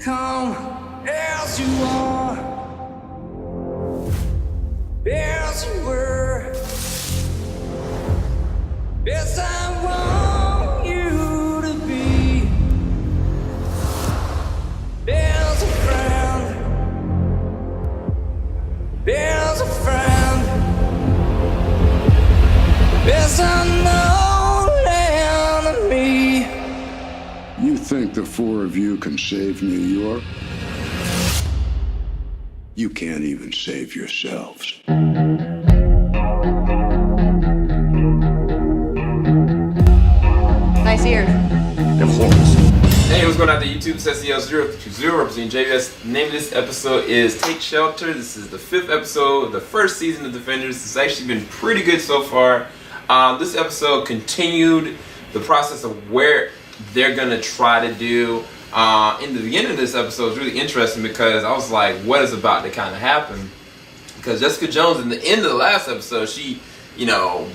Come as you are, as you were. Yes, I want you to be. There's a friend. There's a friend. There's a known enemy. You think the four of you can save New York? You can't even save yourselves. Nice ear. They're horns. Hey, what's going on to YouTube? It's SEO020 representing JBS. The name of this episode is Take Shelter. This is the 5th episode of the first season of Defenders. It's actually been pretty good so far. This episode continued the process of where they're gonna try to do. In the beginning of this episode was really interesting because I was like, what is about to kind of happen? Because Jessica Jones, in the end of the last episode, she,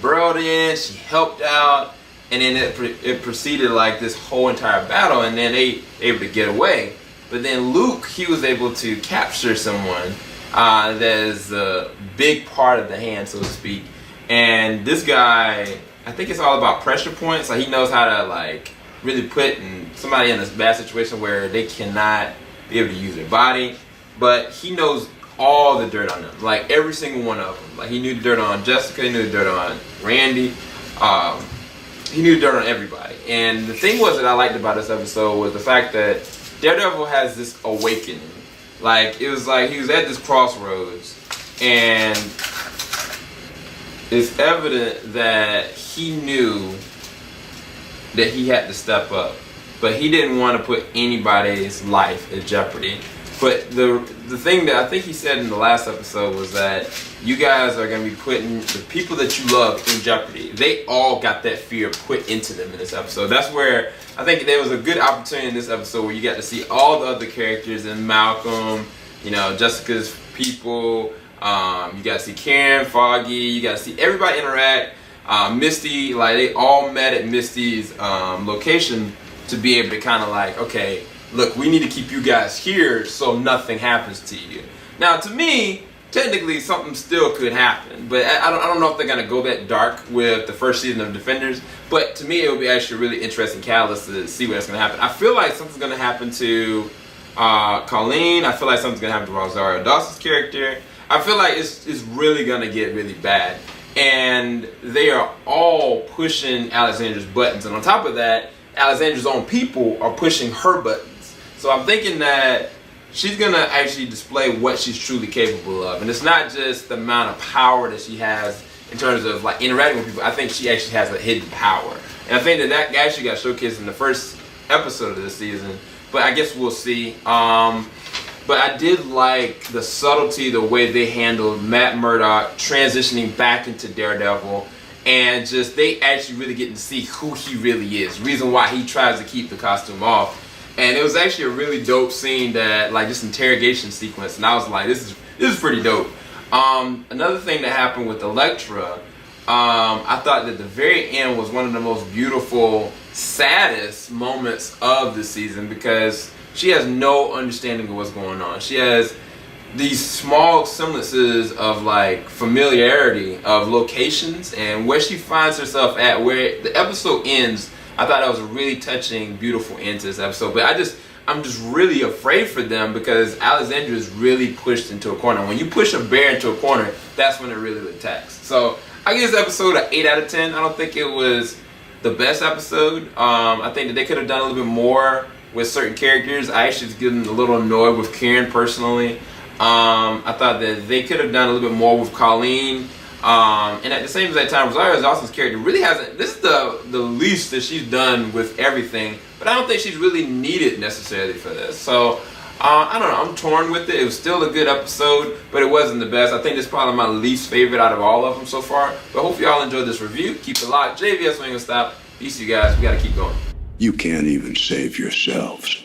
burrowed in, she helped out, and then it proceeded like this whole entire battle, and then they able to get away. But then Luke, he was able to capture someone that is a big part of the hand, so to speak. And this guy, I think it's all about pressure points. Like, he knows how to really put somebody in a bad situation where they cannot be able to use their body, but he knows all the dirt on them, like every single one of them. Like, he knew the dirt on Jessica, he knew the dirt on Randy, he knew the dirt on everybody. And the thing was that I liked about this episode was the fact that Daredevil has this awakening. Like, it was like he was at this crossroads, and it's evident that he knew that he had to step up, but he didn't want to put anybody's life in jeopardy. But the thing that I think he said in the last episode was that you guys are going to be putting the people that you love in jeopardy. They all got that fear put into them in this episode. That's where I think there was a good opportunity in this episode where you got to see all the other characters and Malcolm, Jessica's people. You got to see Karen, Foggy. You got to see everybody interact. Misty, they all met at Misty's location to be able to kind of okay, look, we need to keep you guys here so nothing happens to you. Now, to me, technically something still could happen, but I don't know if they're going to go that dark with the first season of Defenders, but to me it would be actually a really interesting catalyst to see what's going to happen. I feel like something's going to happen to Colleen. I feel like something's going to happen to Rosario Dawson's character. I feel like it's really going to get really bad. And they are all pushing Alexandra's buttons. And on top of that, Alexandra's own people are pushing her buttons. So I'm thinking that she's going to actually display what she's truly capable of. And it's not just the amount of power that she has in terms of interacting with people. I think she actually has a hidden power. And I think that actually got showcased in the first episode of this season. But I guess we'll see. But I did like the subtlety, the way they handled Matt Murdock transitioning back into Daredevil, and just they actually really get to see who he really is, reason why he tries to keep the costume off. And it was actually a really dope scene, that this interrogation sequence, and I was like, this is pretty dope. Another thing that happened with Elektra, I thought that the very end was one of the most beautiful, saddest moments of the season, because she has no understanding of what's going on. She has these small semblances of familiarity of locations and where she finds herself at. Where the episode ends, I thought that was a really touching, beautiful end to this episode. But I'm just really afraid for them, because Alexandra is really pushed into a corner. When you push a bear into a corner, that's when it really attacks. So I give this episode an 8 out of 10. I don't think it was the best episode. I think that they could have done a little bit more with certain characters. I actually was getting a little annoyed with Karen personally. I thought that they could have done a little bit more with Colleen. And at the same time, Rosario Dawson's character really hasn't, this is the least that she's done with everything, but I don't think she's really needed necessarily for this. So, I don't know, I'm torn with it. It was still a good episode, but it wasn't the best. I think it's probably my least favorite out of all of them so far. But I hope y'all enjoyed this review. Keep it locked. JVS, we ain't gonna stop. Peace, you guys. We gotta keep going. You can't even save yourselves.